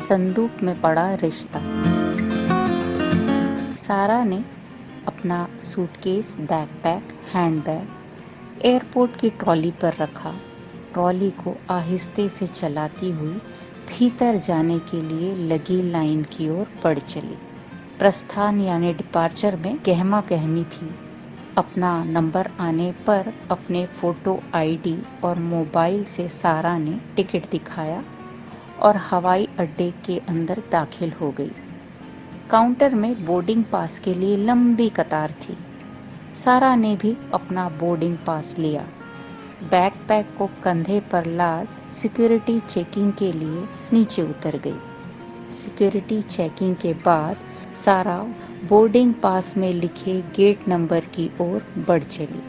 संदूक में पड़ा रिश्ता। सारा ने अपना सूटकेस, बैकपैक, हैंडबैग एयरपोर्ट की ट्रॉली पर रखा। ट्रॉली को आहिस्ते से चलाती हुई भीतर जाने के लिए लगी लाइन की ओर बढ़ चली। प्रस्थान यानी डिपार्चर में गहमा गहमी थी। अपना नंबर आने पर अपने फोटो आईडी और मोबाइल से सारा ने टिकट दिखाया और हवाई अड्डे के अंदर दाखिल हो गई। काउंटर में बोर्डिंग पास के लिए लंबी कतार थी। सारा ने भी अपना बोर्डिंग पास लिया। बैकपैक को कंधे पर लाद सिक्योरिटी चेकिंग के लिए नीचे उतर गई। सिक्योरिटी चेकिंग के बाद सारा बोर्डिंग पास में लिखे गेट नंबर की ओर बढ़ चली।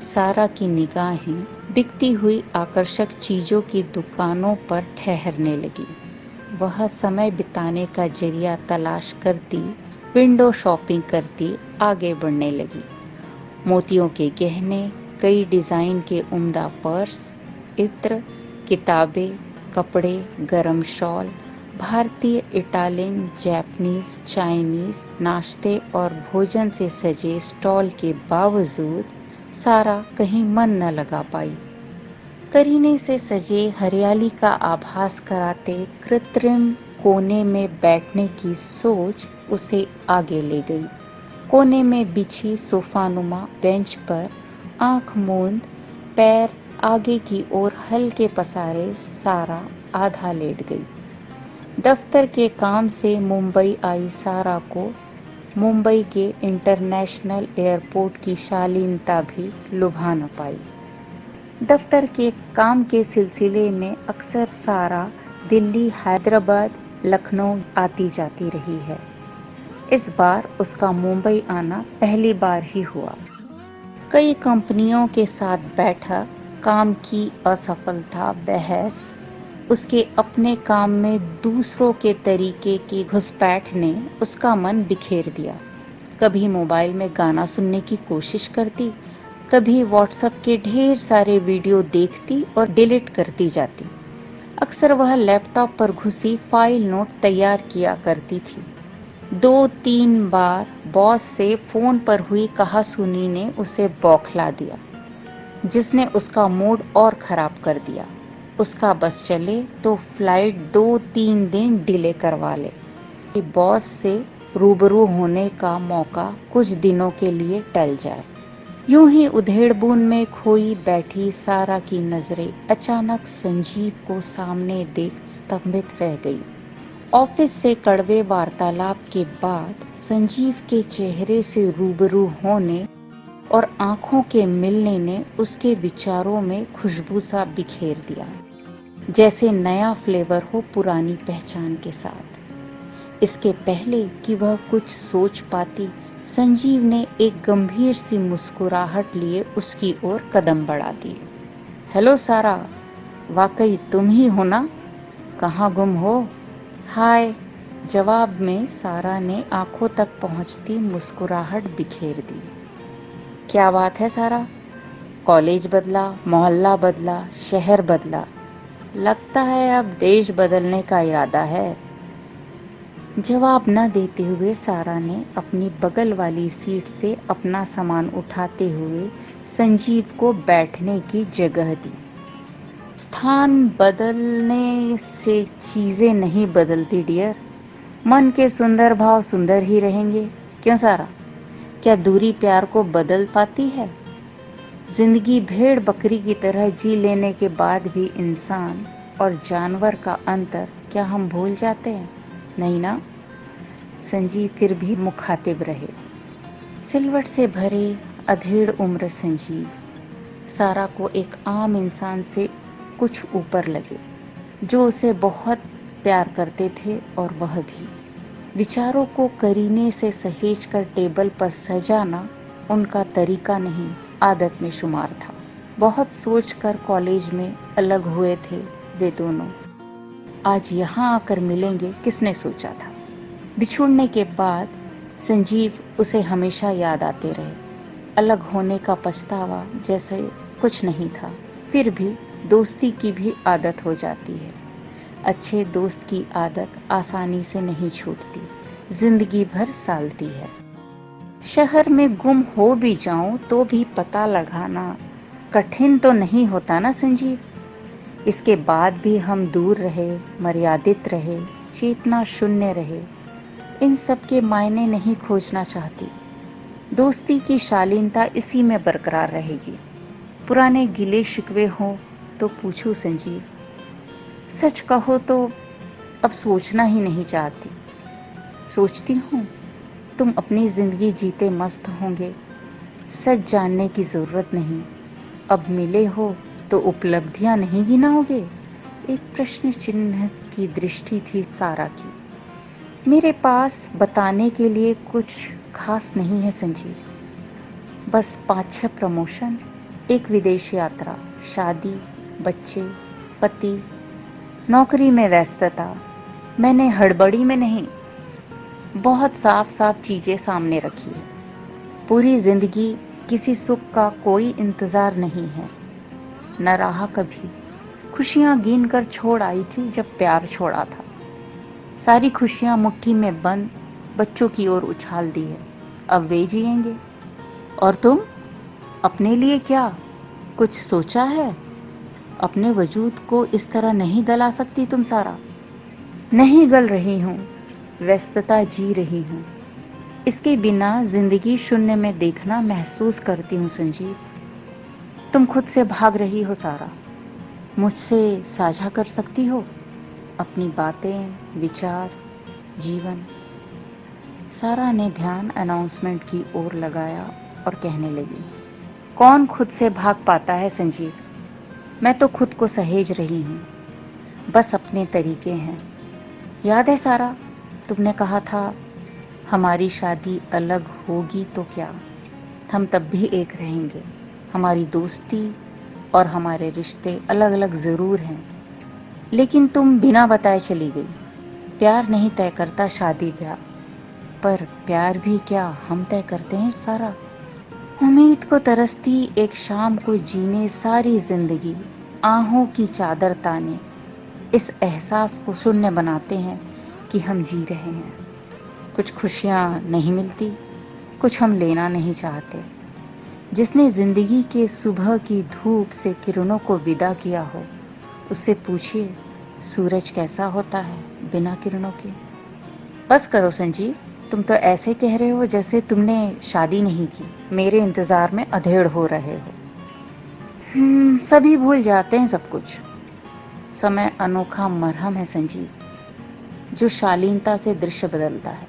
सारा की निगाहें बिकती हुई आकर्षक चीजों की दुकानों पर ठहरने लगी। वह समय बिताने का जरिया तलाश करती, विंडो शॉपिंग करती आगे बढ़ने लगी। मोतियों के गहने, कई डिजाइन के उम्दा पर्स, इत्र, किताबें, कपड़े, गरम शॉल, भारतीय, इटालियन, जापानीज, चाइनीज नाश्ते और भोजन से सजे स्टॉल के बावजूद सारा कहीं मन न लगा पाई। करीने से सजे हरियाली का आभास कराते कृत्रिम कोने में बैठने की सोच उसे आगे ले गई। कोने में बिछी सोफानुमा बेंच पर आंख मूंद पैर आगे की ओर हल्के पसारे सारा आधा लेट गई। दफ्तर के काम से मुंबई आई सारा को मुंबई के इंटरनेशनल एयरपोर्ट की शालीनता भी लुभा न पाई। दफ्तर के काम के सिलसिले में अक्सर सारा दिल्ली, हैदराबाद, लखनऊ आती जाती रही है। इस बार उसका मुंबई आना पहली बार ही हुआ। कई कंपनियों के साथ बैठक, काम की असफलता, बहस, उसके अपने काम में दूसरों के तरीके की घुसपैठ ने उसका मन बिखेर दिया। कभी मोबाइल में गाना सुनने की कोशिश करती, कभी व्हाट्सएप के ढेर सारे वीडियो देखती और डिलीट करती जाती। अक्सर वह लैपटॉप पर घुसी फाइल नोट तैयार किया करती थी। 2-3 बार बॉस से फोन पर हुई कहासुनी ने उसे बौखला दिया, जिसने उसका मूड और खराब कर दिया। उसका बस चले तो फ्लाइट 2-3 दिन डिले करवा ले कि बॉस से रूबरू होने का मौका कुछ दिनों के लिए टल जाए। यूं ही उधेड़बुन में खोई बैठी सारा की नजरें अचानक संजीव को सामने देख स्तंभित रह गई। ऑफिस से कड़वे वार्तालाप के बाद संजीव के चेहरे से रूबरू होने और आंखों के मिलने ने उसके विचारों में खुशबू सा बिखेर दिया, जैसे नया फ्लेवर हो पुरानी पहचान के साथ। इसके पहले कि वह कुछ सोच पाती, संजीव ने एक गंभीर सी मुस्कुराहट लिए उसकी ओर कदम बढ़ा दिए। हेलो सारा, वाकई तुम ही हो ना? कहाँ गुम हो? हाय, जवाब में सारा ने आंखों तक पहुंचती मुस्कुराहट बिखेर दी। क्या बात है सारा? कॉलेज बदला, मोहल्ला बदला, शहर बदला, लगता है अब देश बदलने का इरादा है। जवाब न देते हुए सारा ने अपनी बगल वाली सीट से अपना सामान उठाते हुए संजीव को बैठने की जगह दी। स्थान बदलने से चीजें नहीं बदलती डियर, मन के सुंदर भाव सुंदर ही रहेंगे। क्यों सारा, क्या दूरी प्यार को बदल पाती है? जिंदगी भेड़ बकरी की तरह जी लेने के बाद भी इंसान और जानवर का अंतर क्या हम भूल जाते हैं? नहीं ना? संजीव फिर भी मुखातिब रहे। सिलवट से भरे अधेड़ उम्र संजीव सारा को एक आम इंसान से कुछ ऊपर लगे, जो उसे बहुत प्यार करते थे, और वह भी। विचारों को करीने से सहेज कर टेबल पर सजाना उनका तरीका नहीं, आदत में शुमार था। बहुत सोचकर कॉलेज में अलग हुए थे वे दोनों। आज यहाँ आकर मिलेंगे, किसने सोचा था? बिछुड़ने के बाद संजीव उसे हमेशा याद आते रहे। अलग होने का पछतावा जैसे कुछ नहीं था, फिर भी दोस्ती की भी आदत हो जाती है। अच्छे दोस्त की आदत आसानी से नहीं छूटती, जिंदगी भर सालती है। शहर में गुम हो भी जाऊं तो भी पता लगाना कठिन तो नहीं होता ना संजीव। इसके बाद भी हम दूर रहे, मर्यादित रहे, चेतना शून्य रहे, इन सब के मायने नहीं खोजना चाहती। दोस्ती की शालीनता इसी में बरकरार रहेगी। पुराने गिले शिकवे हो तो पूछूं संजीव, सच कहो तो अब सोचना ही नहीं चाहती। सोचती हूँ तुम अपनी जिंदगी जीते मस्त होंगे, सच जानने की जरूरत नहीं। अब मिले हो तो उपलब्धियां नहीं गिनाओगे। एक प्रश्न चिन्ह की दृष्टि थी सारा की। मेरे पास बताने के लिए कुछ खास नहीं है संजीव, बस 5-6 प्रमोशन, एक विदेश यात्रा, शादी, बच्चे, पति, नौकरी में व्यस्तता। मैंने हड़बड़ी में नहीं, बहुत साफ साफ चीजें सामने रखी है। पूरी जिंदगी किसी सुख का कोई इंतजार नहीं है, न रहा कभी। खुशियां गिन कर छोड़ आई थी जब प्यार छोड़ा था। सारी खुशियां मुट्ठी में बंद बच्चों की ओर उछाल दी है। अब वे जिएंगे और तुम अपने लिए क्या कुछ सोचा है? अपने वजूद को इस तरह नहीं गला सकती तुम सारा। नहीं गल रही हूं, व्यस्तता जी रही हूं। इसके बिना जिंदगी शून्य में देखना महसूस करती हूं संजीव। तुम खुद से भाग रही हो सारा, मुझसे साझा कर सकती हो अपनी बातें, विचार, जीवन। सारा ने ध्यान अनाउंसमेंट की ओर लगाया और कहने लगी, कौन खुद से भाग पाता है संजीव? मैं तो खुद को सहेज रही हूँ, बस अपने तरीके हैं। याद है सारा, तुमने कहा था हमारी शादी अलग होगी तो क्या, हम तब भी एक रहेंगे। हमारी दोस्ती और हमारे रिश्ते अलग अलग जरूर हैं, लेकिन तुम बिना बताए चली गई। प्यार नहीं तय करता शादी ब्याह, पर प्यार भी क्या हम तय करते हैं सारा। उम्मीद को तरसती एक शाम को जीने सारी जिंदगी, आहों की चादर ताने इस एहसास को शून्य बनाते हैं कि हम जी रहे हैं। कुछ खुशियां नहीं मिलती, कुछ हम लेना नहीं चाहते। जिसने जिंदगी के सुबह की धूप से किरणों को विदा किया हो, उससे पूछिए सूरज कैसा होता है बिना किरणों के। बस करो संजीव, तुम तो ऐसे कह रहे हो जैसे तुमने शादी नहीं की, मेरे इंतजार में अधेड़ हो रहे हो। सभी भूल जाते हैं सब कुछ। समय अनोखा मरहम है संजीव, जो शालीनता से दृश्य बदलता है।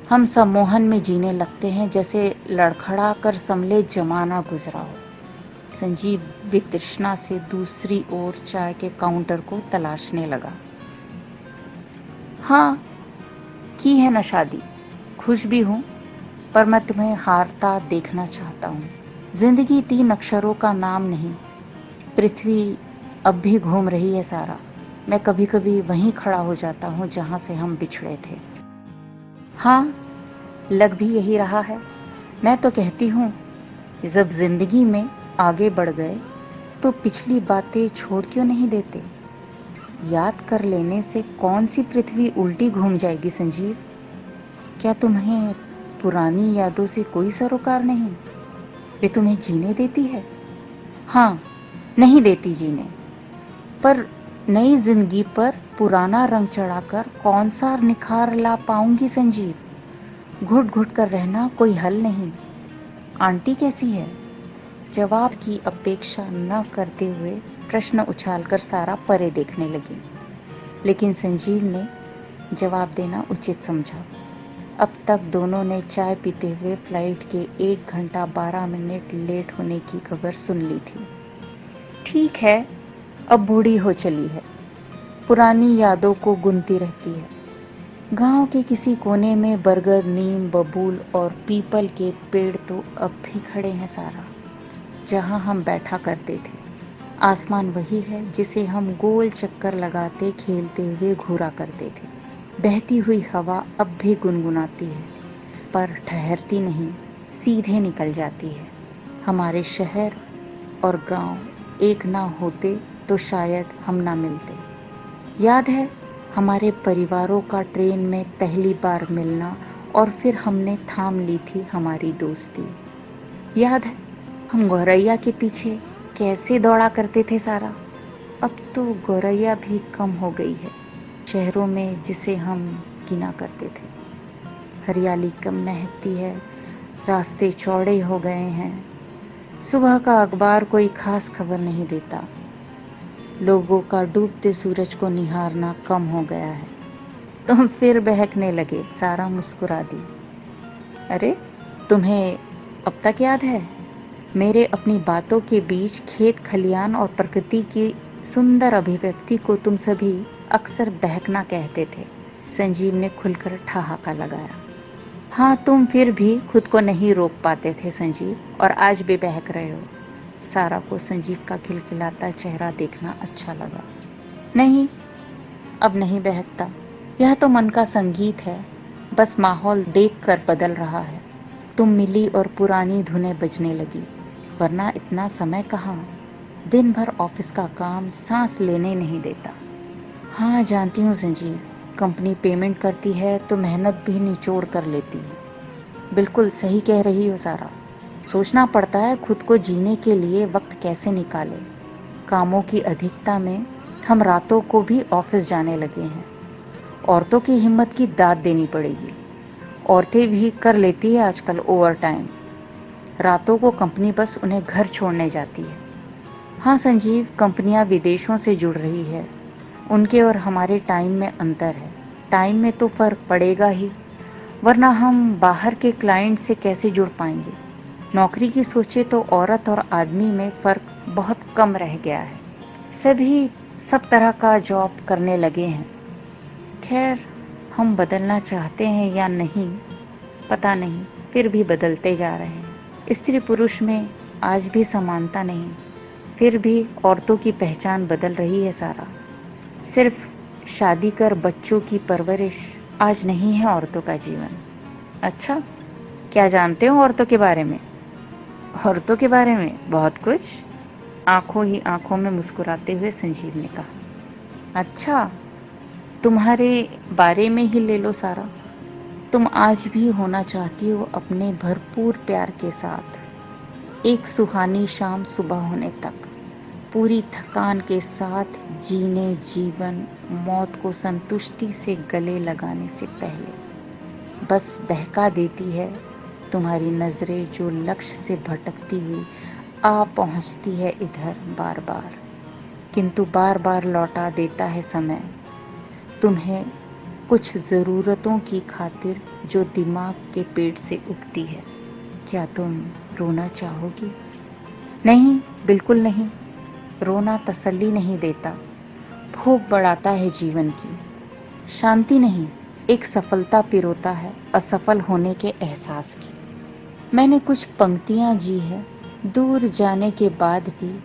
हम सम्मोहन में जीने लगते हैं जैसे लड़खड़ा कर समले जमाना गुजरा हो। संजीव वितृष्णा से दूसरी ओर चाय के काउंटर को तलाशने लगा। हाँ, की है ना शादी, खुश भी हूं, पर मैं तुम्हें हारता देखना चाहता हूं। जिंदगी 3 अक्षरों का नाम नहीं। पृथ्वी अब भी घूम रही है सारा। मैं कभी कभी वहीं खड़ा हो जाता हूं जहां से हम बिछड़े थे। हाँ, लग भी यही रहा है। मैं तो कहती हूं, जब जिंदगी में आगे बढ़ गए तो पिछली बातें छोड़ क्यों नहीं देते? याद कर लेने से कौन सी पृथ्वी उल्टी घूम जाएगी संजीव? क्या तुम्हें पुरानी यादों से कोई सरोकार नहीं? वे तुम्हें जीने देती है? हाँ, नहीं देती जीने, पर नई जिंदगी पर पुराना रंग चढ़ाकर कौन सा निखार ला पाऊंगी संजीव? घुट घुट कर रहना कोई हल नहीं। आंटी कैसी है? जवाब की अपेक्षा न करते हुए प्रश्न उछालकर सारा परे देखने लगी, लेकिन संजीव ने जवाब देना उचित समझा। अब तक दोनों ने चाय पीते हुए फ्लाइट के 1 घंटा 12 मिनट लेट होने की खबर सुन ली थी। ठीक है, अब बूढ़ी हो चली है, पुरानी यादों को गुनती रहती है। गांव के किसी कोने में बरगद, नीम, बबूल और पीपल के पेड़ तो अब भी खड़े हैं सारा, जहां हम बैठा करते थे। आसमान वही है जिसे हम गोल चक्कर लगाते खेलते हुए घूरा करते थे। बहती हुई हवा अब भी गुनगुनाती है, पर ठहरती नहीं, सीधे निकल जाती है। हमारे शहर और गांव एक ना होते तो शायद हम ना मिलते। याद है हमारे परिवारों का ट्रेन में पहली बार मिलना और फिर हमने थाम ली थी हमारी दोस्ती। याद है हम गौरैया के पीछे कैसे दौड़ा करते थे सारा। अब तो गौरैया भी कम हो गई है शहरों में जिसे हम गिना करते थे। हरियाली कम महकती है, रास्ते चौड़े हो गए हैं, सुबह का अखबार कोई खास खबर नहीं देता, लोगों का डूबते सूरज को निहारना कम हो गया है। तुम फिर बहकने लगे। सारा मुस्कुरा दी। अरे तुम्हें अब तक याद है मेरे अपनी बातों के बीच खेत खलियान और प्रकृति की सुंदर अभिव्यक्ति को तुम सभी अक्सर बहकना कहते थे। संजीव ने खुलकर ठहाका लगाया। हाँ, तुम फिर भी खुद को नहीं रोक पाते थे संजीव, और आज भी बहक रहे हो। सारा को संजीव का खिलखिलाता चेहरा देखना अच्छा लगा। नहीं, अब नहीं बहकता। यह तो मन का संगीत है, बस माहौल देखकर बदल रहा है। तुम मिली और पुरानी धुनें बजने लगी, वरना इतना समय कहाँ। दिन भर ऑफिस का काम सांस लेने नहीं देता। हाँ जानती हूँ संजीव, कंपनी पेमेंट करती है तो मेहनत भी निचोड़ कर लेती है। बिल्कुल सही कह रही हो सारा। सोचना पड़ता है खुद को जीने के लिए वक्त कैसे निकाले। कामों की अधिकता में हम रातों को भी ऑफिस जाने लगे हैं। औरतों की हिम्मत की दाद देनी पड़ेगी। औरतें भी कर लेती है आजकल ओवर टाइम। रातों को कंपनी बस उन्हें घर छोड़ने जाती है। हाँ संजीव, कंपनियां विदेशों से जुड़ रही है, उनके और हमारे टाइम में अंतर है। टाइम में तो फर्क पड़ेगा ही, वरना हम बाहर के क्लाइंट से कैसे जुड़ पाएंगे। नौकरी की सोचे तो औरत और आदमी में फ़र्क बहुत कम रह गया है। सभी सब तरह का जॉब करने लगे हैं। खैर, हम बदलना चाहते हैं या नहीं पता नहीं, फिर भी बदलते जा रहे हैं। स्त्री पुरुष में आज भी समानता नहीं, फिर भी औरतों की पहचान बदल रही है सारा। सिर्फ शादी कर बच्चों की परवरिश आज नहीं है औरतों का जीवन। अच्छा, क्या जानते हो औरतों के बारे में? औरतों के बारे में बहुत कुछ, आंखों ही आंखों में मुस्कुराते हुए संजीव ने कहा। अच्छा, तुम्हारे बारे में ही ले लो सारा। तुम आज भी होना चाहती हो अपने भरपूर प्यार के साथ, एक सुहानी शाम सुबह होने तक, पूरी थकान के साथ जीने जीवन मौत को संतुष्टि से गले लगाने से पहले। बस बहका देती है तुम्हारी नजरें जो लक्ष्य से भटकती हुई आ पहुंचती है इधर बार बार, किंतु बार बार लौटा देता है समय तुम्हें कुछ ज़रूरतों की खातिर जो दिमाग के पेट से उगती है। क्या तुम रोना चाहोगी? नहीं, बिल्कुल नहीं। रोना तसल्ली नहीं देता, भूख बढ़ाता है जीवन की। शांति नहीं, एक सफलता पिरोता है असफल होने के एहसास की। मैंने कुछ पंक्तियां जी है, दूर जाने के बाद भी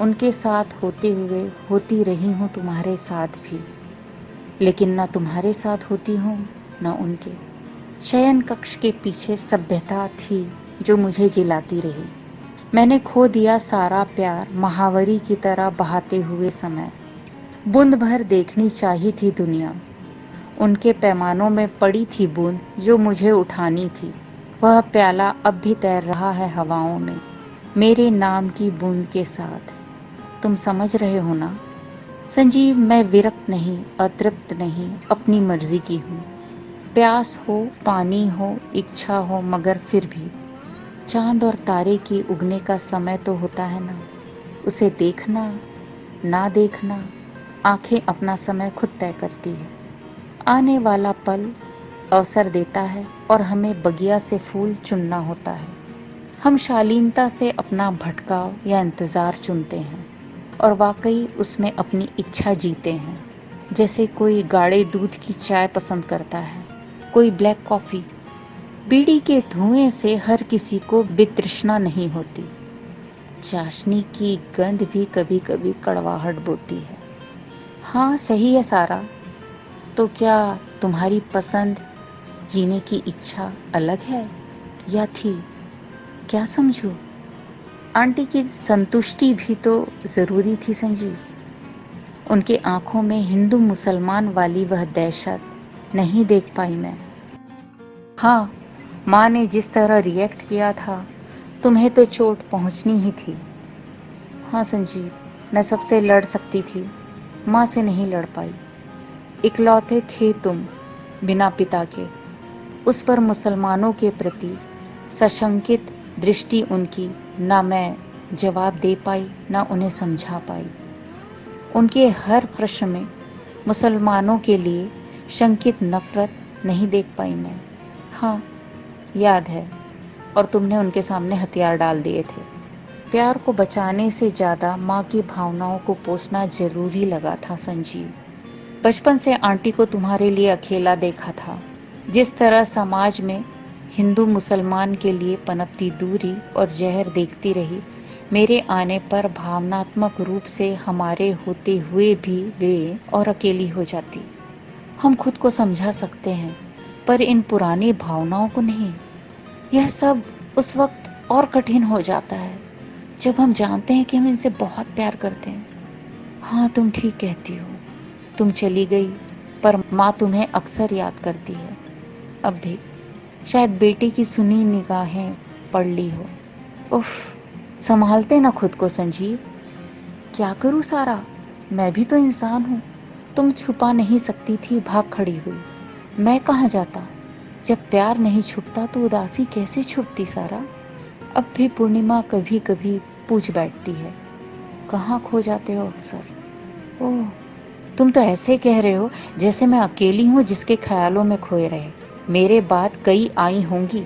उनके साथ होते हुए होती रही हूँ तुम्हारे साथ भी, लेकिन न तुम्हारे साथ होती हूँ न उनके। शयन कक्ष के पीछे सभ्यता थी जो मुझे जिलाती रही। मैंने खो दिया सारा प्यार महावरी की तरह बहाते हुए समय। बूंद भर देखनी चाहिए थी दुनिया, उनके पैमानों में पड़ी थी बूंद जो मुझे उठानी थी। वह प्याला अब भी तैर रहा है हवाओं में मेरे नाम की बूंद के साथ। तुम समझ रहे हो ना संजीव, मैं विरक्त नहीं, अतृप्त नहीं, अपनी मर्जी की हूँ। प्यास हो, पानी हो, इच्छा हो, मगर फिर भी चांद और तारे की उगने का समय तो होता है ना। उसे देखना ना देखना, आंखें अपना समय खुद तय करती है। आने वाला पल अवसर देता है और हमें बगिया से फूल चुनना होता है। हम शालीनता से अपना भटकाव या इंतज़ार चुनते हैं और वाकई उसमें अपनी इच्छा जीते हैं। जैसे कोई गाढ़े दूध की चाय पसंद करता है, कोई ब्लैक कॉफ़ी। बीड़ी के धुएं से हर किसी को वितृष्णा नहीं होती। चाशनी की गंध भी कभी कभी कड़वाहट बोती है। हाँ सही है सारा। तो क्या तुम्हारी पसंद, जीने की इच्छा अलग है या थी? क्या समझो? आंटी की संतुष्टि भी तो जरूरी थी संजीव। उनके आंखों में हिंदू मुसलमान वाली वह दहशत नहीं देख पाई मैं। हाँ, माँ ने जिस तरह रिएक्ट किया था, तुम्हें तो चोट पहुंचनी ही थी। हाँ संजीव, मैं सबसे लड़ सकती थी, माँ से नहीं लड़ पाई। इकलौते थे तुम, बिना पिता के। उस पर मुसलमानों के प्रति सशंकित दृष्टि उनकी, ना मैं जवाब दे पाई, ना उन्हें समझा पाई। उनके हर प्रश्न में मुसलमानों के लिए शंकित नफरत नहीं देख पाई मैं। हाँ, याद है, और तुमने उनके सामने हथियार डाल दिए थे। प्यार को बचाने से ज़्यादा माँ की भावनाओं को पोसना जरूरी लगा था संजीव। बचपन से आंटी को तुम्हारे लिए अकेला देखा था। जिस तरह समाज में हिंदू मुसलमान के लिए पनपती दूरी और जहर देखती रही, मेरे आने पर भावनात्मक रूप से हमारे होते हुए भी वे और अकेली हो जाती। हम खुद को समझा सकते हैं, पर इन पुरानी भावनाओं को नहीं। यह सब उस वक्त और कठिन हो जाता है जब हम जानते हैं कि हम इनसे बहुत प्यार करते हैं। हाँ, तुम ठीक कहती हो। तुम चली गई, पर माँ तुम्हें अक्सर याद करती है। अब भी शायद बेटे की सुनी निगाहें पढ़ ली हो। उफ, संभालते ना खुद को संजीव। क्या करूँ सारा, मैं भी तो इंसान हूँ। तुम छुपा नहीं सकती थी, भाग खड़ी हुई। मैं कहाँ जाता? जब प्यार नहीं छुपता तो उदासी कैसे छुपती सारा? अब भी पूर्णिमा कभी कभी पूछ बैठती है, कहाँ खो जाते हो अक्सर? ओह, तुम तो ऐसे कह रहे हो जैसे मैं अकेली हूँ जिसके ख्यालों में खोए रहे। मेरे बाद कई आई होंगी।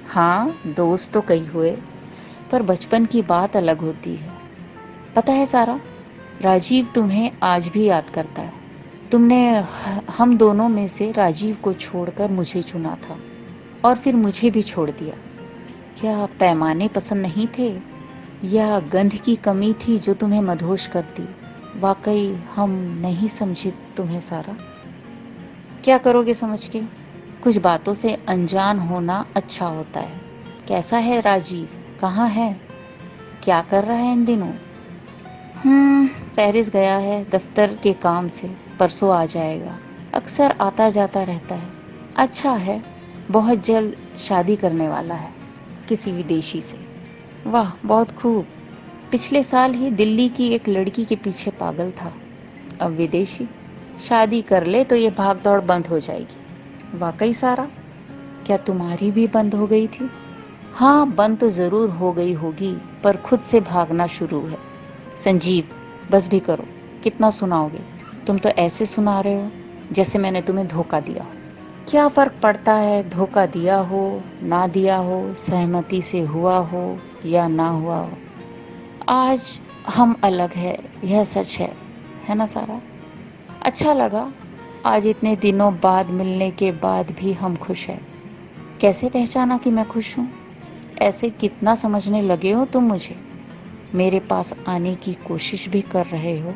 हाँ, दोस्त तो कई हुए, पर बचपन की बात अलग होती है। पता है सारा, राजीव तुम्हें आज भी याद करता है। तुमने हम दोनों में से राजीव को छोड़कर मुझे चुना था, और फिर मुझे भी छोड़ दिया। क्या पैमाने पसंद नहीं थे, या गंध की कमी थी जो तुम्हें मदहोश करती? वाकई हम नहीं समझे तुम्हें सारा। क्या करोगे समझ के? कुछ बातों से अनजान होना अच्छा होता है। कैसा है राजीव, कहाँ है, क्या कर रहा है इन दिनों? पेरिस गया है दफ्तर के काम से, परसों आ जाएगा। अक्सर आता जाता रहता है। अच्छा है, बहुत जल्द शादी करने वाला है किसी विदेशी से। वाह, बहुत खूब। पिछले साल ही दिल्ली की एक लड़की के पीछे पागल था, अब विदेशी। शादी कर ले तो ये भाग दौड़ बंद हो जाएगी। वाकई सारा, क्या तुम्हारी भी बंद हो गई थी? हाँ, बंद तो जरूर हो गई होगी, पर खुद से भागना शुरू है। संजीव, बस भी करो, कितना सुनाओगे? तुम तो ऐसे सुना रहे हो जैसे मैंने तुम्हें धोखा दिया हो। क्या फर्क पड़ता है, धोखा दिया हो ना दिया हो, सहमति से हुआ हो या ना हुआ हो। आज हम अलग है, यह सच है ना सारा? अच्छा लगा, आज इतने दिनों बाद मिलने के बाद भी हम खुश हैं। कैसे पहचाना कि मैं खुश हूँ? ऐसे कितना समझने लगे हो तुम मुझे? मेरे पास आने की कोशिश भी कर रहे हो,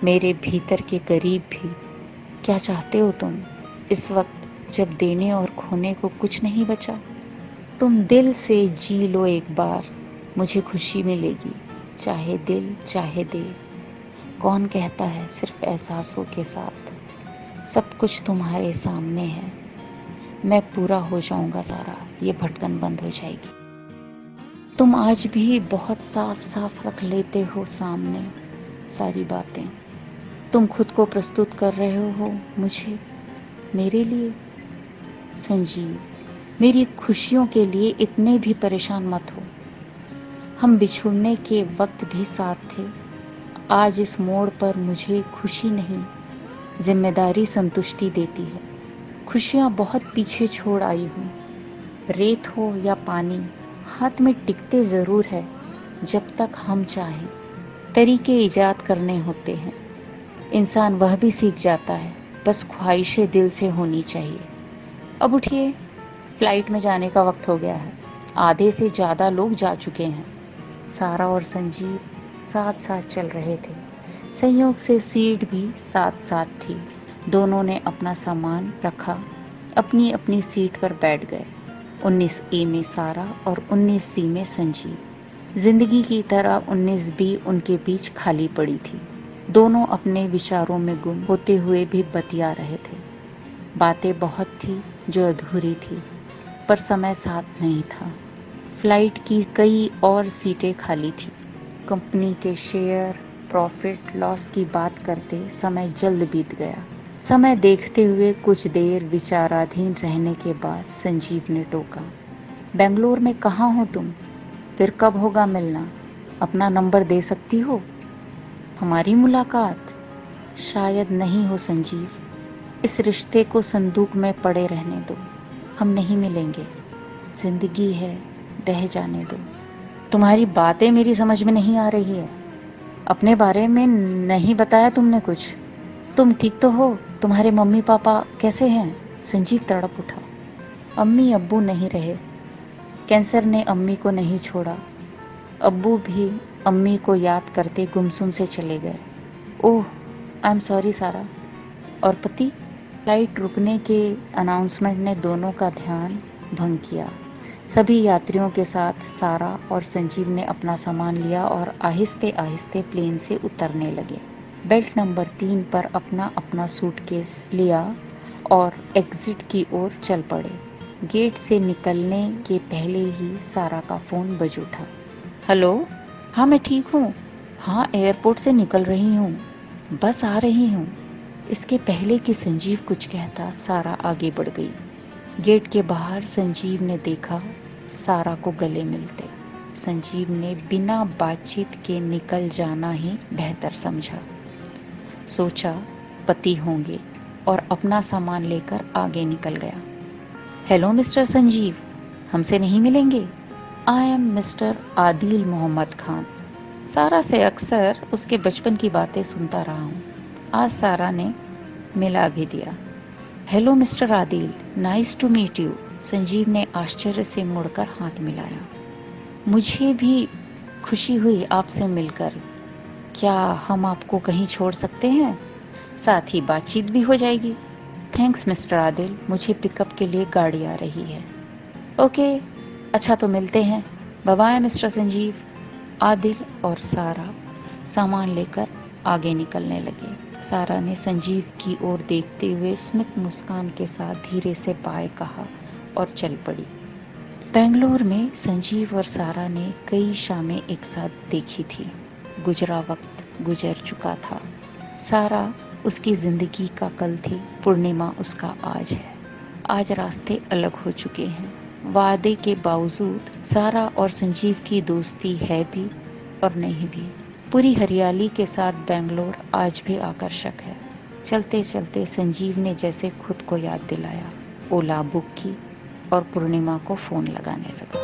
मेरे भीतर के करीब भी। क्या चाहते हो तुम इस वक्त जब देने और खोने को कुछ नहीं बचा? तुम दिल से जी लो एक बार, मुझे खुशी मिलेगी, चाहे दिल चाहे दे। कौन कहता है सिर्फ एहसासों के साथ? सब कुछ तुम्हारे सामने है। मैं पूरा हो जाऊंगा सारा, ये भटकन बंद हो जाएगी। तुम आज भी बहुत साफ साफ रख लेते हो सामने सारी बातें। तुम खुद को प्रस्तुत कर रहे हो मुझे, मेरे लिए। संजीव, मेरी खुशियों के लिए इतने भी परेशान मत हो। हम बिछुड़ने के वक्त भी साथ थे। आज इस मोड़ पर मुझे खुशी नहीं, जिम्मेदारी संतुष्टि देती है। खुशियाँ बहुत पीछे छोड़ आई हूँ। रेत हो या पानी, हाथ में टिकते ज़रूर है जब तक हम चाहें। तरीके ईजाद करने होते हैं, इंसान वह भी सीख जाता है, बस ख्वाहिशें दिल से होनी चाहिए। अब उठिए, फ्लाइट में जाने का वक्त हो गया है। आधे से ज़्यादा लोग जा चुके हैं। सारा और संजीव साथ साथ चल रहे थे। संयोग से सीट भी साथ साथ थी। दोनों ने अपना सामान रखा, अपनी अपनी सीट पर बैठ गए। 19A में सारा और 19C में संजीव। जिंदगी की तरह 19B उनके बीच खाली पड़ी थी। दोनों अपने विचारों में गुम होते हुए भी बतिया रहे थे। बातें बहुत थी जो अधूरी थी, पर समय साथ नहीं था। फ्लाइट की कई और सीटें खाली थी। कंपनी के शेयर, प्रॉफिट लॉस की बात करते समय जल्द बीत गया। समय देखते हुए कुछ देर विचाराधीन रहने के बाद संजीव ने टोका, बेंगलोर में कहाँ हो तुम? फिर कब होगा मिलना? अपना नंबर दे सकती हो? हमारी मुलाकात शायद नहीं हो संजीव। इस रिश्ते को संदूक में पड़े रहने दो। हम नहीं मिलेंगे। जिंदगी है, बह जाने दो। तुम्हारी बातें मेरी समझ में नहीं आ रही है। अपने बारे में नहीं बताया तुमने कुछ? तुम ठीक तो हो? तुम्हारे मम्मी पापा कैसे हैं? संजीव तड़प उठा। अम्मी अब्बू नहीं रहे। कैंसर ने अम्मी को नहीं छोड़ा। अब्बू भी अम्मी को याद करते गुमसुम से चले गए। ओह, आई एम सॉरी सारा। और पति? फ्लाइट रुकने के अनाउंसमेंट ने दोनों का ध्यान भंग किया। सभी यात्रियों के साथ सारा और संजीव ने अपना सामान लिया और आहिस्ते आहिस्ते प्लेन से उतरने लगे। बेल्ट नंबर 3 पर अपना अपना सूटकेस लिया और एग्जिट की ओर चल पड़े। गेट से निकलने के पहले ही सारा का फ़ोन बज उठा। हेलो, हाँ मैं ठीक हूँ। हाँ, एयरपोर्ट से निकल रही हूँ, बस आ रही हूँ। इसके पहले कि संजीव कुछ कहता, सारा आगे बढ़ गई। गेट के बाहर संजीव ने देखा सारा को गले मिलते। संजीव ने बिना बातचीत के निकल जाना ही बेहतर समझा। सोचा पति होंगे और अपना सामान लेकर आगे निकल गया। हेलो मिस्टर संजीव, हमसे नहीं मिलेंगे? I am mister Adil Mohammad Khan. Sara से अक्सर उसके बचपन की बातें सुनता रहा हूँ। आज सारा ने मिला भी दिया। Hello mister Adil, nice to meet you. Sanjeev ने आश्चर्य से मुड़कर हाथ मिलाया। मुझे भी खुशी हुई आपसे मिलकर। क्या हम आपको कहीं छोड़ सकते हैं? साथ ही बातचीत भी हो जाएगी। थैंक्स मिस्टर आदिल, मुझे पिकअप के लिए गाड़ी आ रही है। ओके, अच्छा तो मिलते हैं। Bye bye mister Sanjeev. Adil और सारा सामान लेकर आगे निकलने लगे। सारा ने संजीव की ओर देखते हुए स्मित मुस्कान के साथ धीरे से बाय कहा और चल पड़ी। बेंगलोर में संजीव और सारा ने कई शामें एक साथ देखी थी। गुजरा वक्त गुजर चुका था। सारा उसकी जिंदगी का कल थी, पूर्णिमा उसका आज है। आज रास्ते अलग हो चुके हैं। वादे के बावजूद सारा और संजीव की दोस्ती है भी और नहीं भी। पूरी हरियाली के साथ बेंगलोर आज भी आकर्षक है। चलते चलते संजीव ने जैसे खुद को याद दिलाया, ओला बुक की और पूर्णिमा को फ़ोन लगाने लगा।